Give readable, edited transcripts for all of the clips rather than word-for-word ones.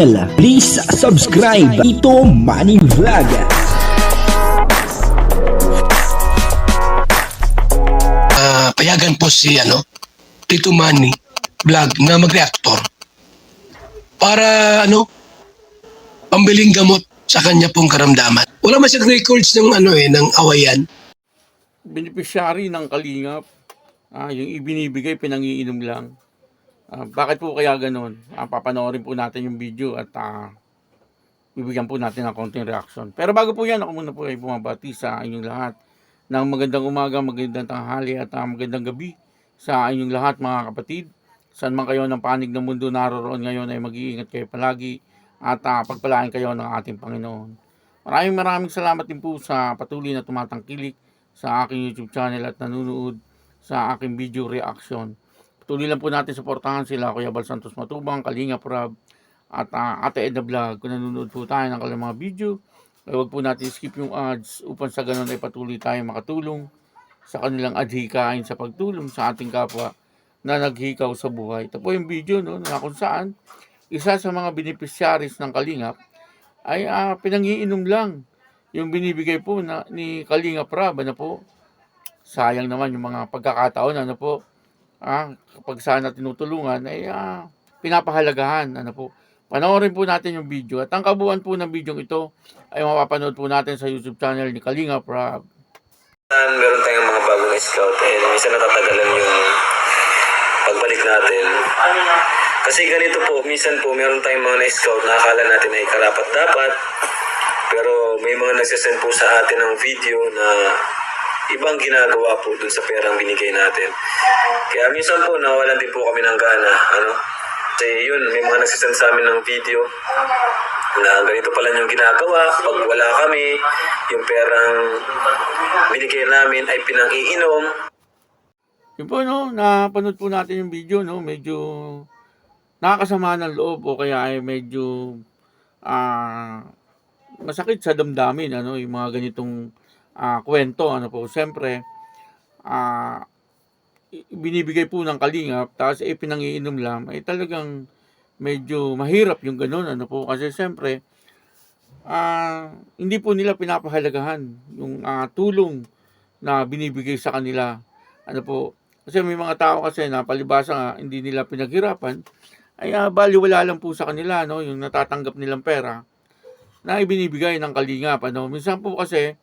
Please subscribe Ito Money Vlog. Payagan po si Tito Manny Vlog na mag-reactor para pambiling gamot sa kanya pong karamdaman. Wala man siyang records ng ng awayan. Beneficiary ng kalingap, yung ibinibigay pinangiinom lang. Bakit po kaya ganun? Papanoorin po natin yung video at bibigyan po natin ng konting reaction. Pero bago po yan, ako muna po ay bumabati sa inyong lahat ng magandang umaga, magandang tanghali at magandang gabi sa inyong lahat mga kapatid. Saan man kayo ng panig ng mundo naroroon ngayon ay mag-iingat kayo palagi at pagpalain kayo ng ating Panginoon. Maraming salamat din po sa patuloy na tumatangkilik sa aking YouTube channel at nanonood sa aking video reaction. Patuloy lang po natin suportahan sila Kuya Bal Santos Matubang, Kalinga Prab at Ate Edna Vlog. Kung nanonood po tayo ng kanilang mga video, ay huwag po natin skip yung ads upang sa ganun ay patuloy tayong makatulong sa kanilang adhikain sa pagtulong sa ating kapwa na naghikaw sa buhay. Ito po yung video na kung saan isa sa mga beneficiaries ng Kalingap ay pinangiinom lang yung binibigay po ni Kalinga Prab. Sayang naman yung mga pagkakataon kapag sana tinutulungan ay pinapahalagahan. Panoorin po natin yung video at ang kabuuan po ng video ito ay mapapanood po natin sa YouTube channel ni Kalinga Prab. Meron tayong mga bagong scout and minsan natatagalan yung pagbalik natin. Kasi ganito po, minsan po meron tayong mga na-scout na akala natin ay karapat-dapat, pero may mga nagsasend po sa atin ng video na ibang ginagawa po dun sa perang binigay natin. Kaya minsan po nawalan din po kami ng gana. Kasi yun, may mga nagsasend sa amin ng video na ganito pala yung ginagawa. Pag wala kami, yung perang binigay namin ay pinang-iinom. Yun po, napanood po natin yung video, medyo nakakasama ng loob o kaya ay medyo masakit sa damdamin, yung mga ganitong kwento, siyempre, binibigay po ng Kalingap, tapos pinangiinom lang, ay talagang medyo mahirap yung ganun, kasi siyempre, hindi po nila pinapahalagahan yung tulong na binibigay sa kanila, kasi may mga tao kasi na palibasa hindi nila pinaghirapan, ay baliwala lang po sa kanila, yung natatanggap nilang pera, na ibinibigay ng Kalingap, minsan po kasi,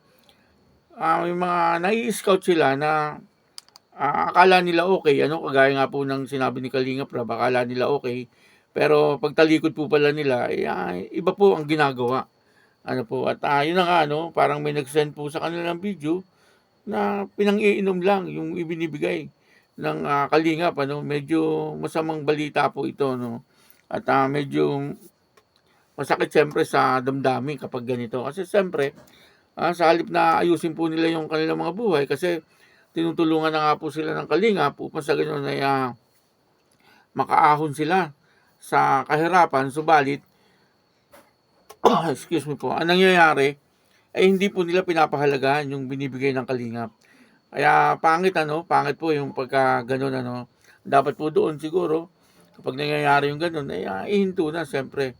may mga nai-scout sila na akala nila okay, kagaya nga po ng sinabi ni Kalinga Prab, akala nila okay, pero pagtalikod po pala nila, iba po ang ginagawa. At yun na nga, parang may nag-send po sa kanilang video na pinang-iinom lang yung ibinibigay ng Kalingap, medyo masamang balita po ito, at medyo masakit siyempre sa damdamin kapag ganito, kasi siyempre, sa halip na ayusin po nila yung kanilang mga buhay kasi tinutulungan na nga po sila ng Kalingap upang sa ganoon ay makaahon sila sa kahirapan, subalit excuse me po, ang nangyayari ay hindi po nila pinapahalagahan yung binibigay ng Kalingap. Kaya pangit po yung pagka ganoon dapat po doon siguro kapag nangyayari yung ganoon ay ihinto na siyempre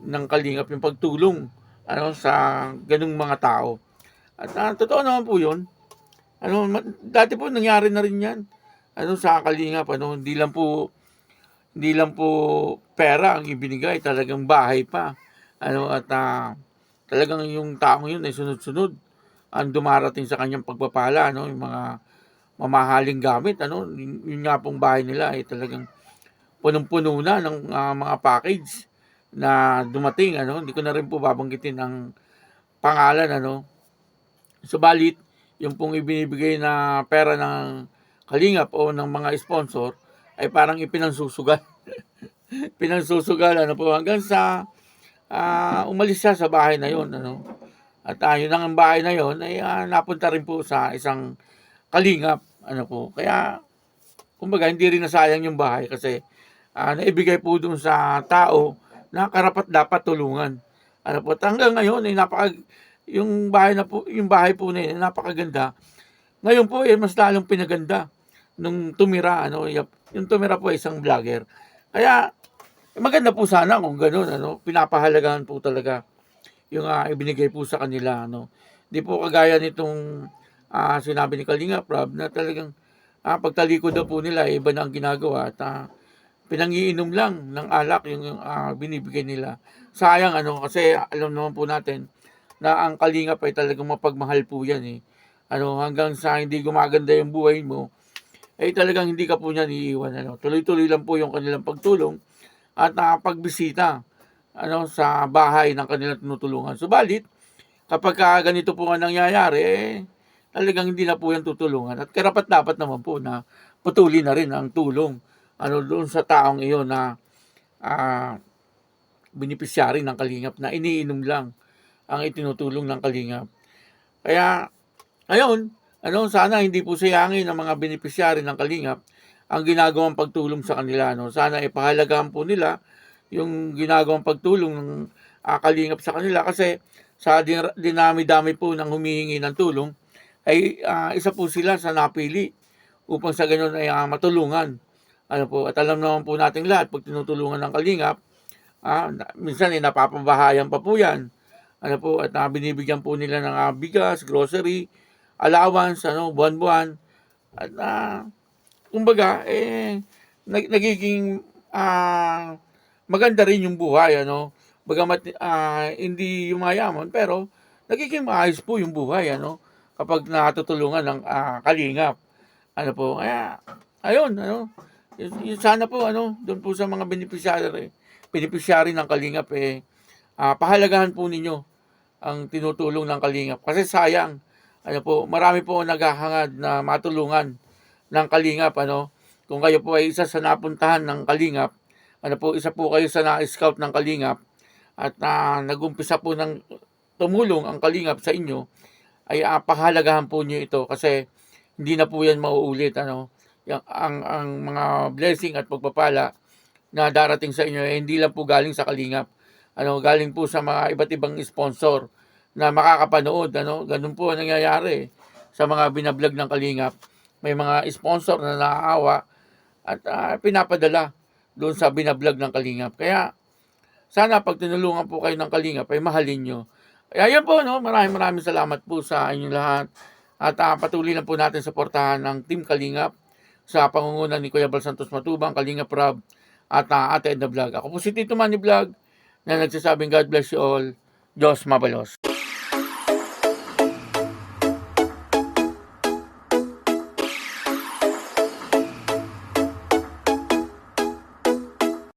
ng Kalingap yung pagtulong sa ganung mga tao. At totoo naman po 'yun. Dati po nangyari na rin 'yan. Sa Kalingap, hindi lang po pera ang ibinigay, talagang bahay pa. Talagang yung taong 'yun ay sunod-sunod ang dumarating sa kanyang pagpapala, yung mga mamahaling gamit, yun nga pong bahay nila ay talagang punong-puno na ng mga package na dumating, hindi ko na rin po babanggitin ang pangalan, subalit yung pong ibinibigay na pera ng Kalingap o ng mga sponsor ay parang ipinansusugal hanggang sa umalis siya sa bahay na yun, at yun ang bahay na yun ay napunta rin po sa isang Kalingap, kaya kumbaga hindi rin nasayang yung bahay kasi naibigay po dun sa tao na karapat dapat tulungan. Hanggang ngayon ay yung bahay po na yun, napakaganda. Ngayon po ay mas lalong pinaganda nung tumira, yung tumira po ay isang vlogger. Kaya maganda po sana kung gano'n, ano, pinapahalagahan po talaga yung ibinigay po sa kanila, ano. Hindi po kagaya nitong sinabi ni Kalinga Prab na talagang pagtalikod daw po nila iba na ang ginagawa at pinangiinom lang ng alak yung binibigay nila. Sayang, ano, kasi alam naman po natin na ang Kalingap ay talagang mapagmahal po yan eh. Ano, hanggang sa hindi gumaganda yung buhay mo, ay talagang hindi ka po niyan iiwan. Ano. Tuloy-tuloy lang po yung kanilang pagtulong at pagbisita, ano, sa bahay ng kanilang tinutulungan. Subalit, kapag ganito po nga nangyayari, talagang hindi na po yan tutulungan. At karapat-dapat naman po na putulin na rin ang tulong, ano, doon sa taong iyon na beneficiary ng Kalingap na iniinom lang ang itinutulong ng Kalingap. Kaya, ngayon, ano, sana hindi po sayangin ng mga beneficiary ng Kalingap ang ginagawang pagtulong sa kanila. No? Sana ipahalagahan po nila yung ginagawang pagtulong ng Kalingap sa kanila kasi sa dinami-dami po ng humihingi ng tulong ay isa po sila sa napili upang sa ganun ay matulungan. Ano po, at alam naman po natin lahat pag tinutulungan ng Kalingap, minsan ay napapabahayan pa po yan. Ano po, at binibigyan po nila ng bigas, grocery, allowance, ano, buwan-buwan. At kumbaga, nagiging maganda rin yung buhay, ano. Bagamat hindi yumayaman, pero nagiging maayos po yung buhay, ano, kapag natutulungan ng Kalingap. Ano po, kaya, ayun, ano, sana po, ano, doon po sa mga beneficiary ng Kalingap, pahalagahan po ninyo ang tinutulong ng Kalingap. Kasi sayang, ano po, marami po naghahangad na matulungan ng Kalingap, ano. Kung kayo po ay isa sa napuntahan ng Kalingap, ano po, isa po kayo sa na-scout ng Kalingap, at nag-umpisa po ng tumulong ang Kalingap sa inyo, ay pahalagahan po niyo ito kasi hindi na po yan mauulit, ano. Ang mga blessing at pagpapala na darating sa inyo hindi lang po galing sa Kalingap, ano, galing po sa mga iba't ibang sponsor na makakapanood, ano. Ganun po ang nangyayari sa mga binablog ng Kalingap. May mga sponsor na naaawa at pinapadala doon sa binablog ng Kalingap. Kaya sana pag tinulungan po kayo ng Kalingap ay mahalin nyo. Kaya yan po, no? Maraming salamat po sa inyong lahat. At patuloy lang po natin suportahan ng Team Kalingap sa pangunguna ni Kuya Bal Santos Matubang, Kalingap Rob, at Ate Edna Vlog. Ako po si Tito Manny Vlog na nagsasabing God bless you all. Diyos mabalos.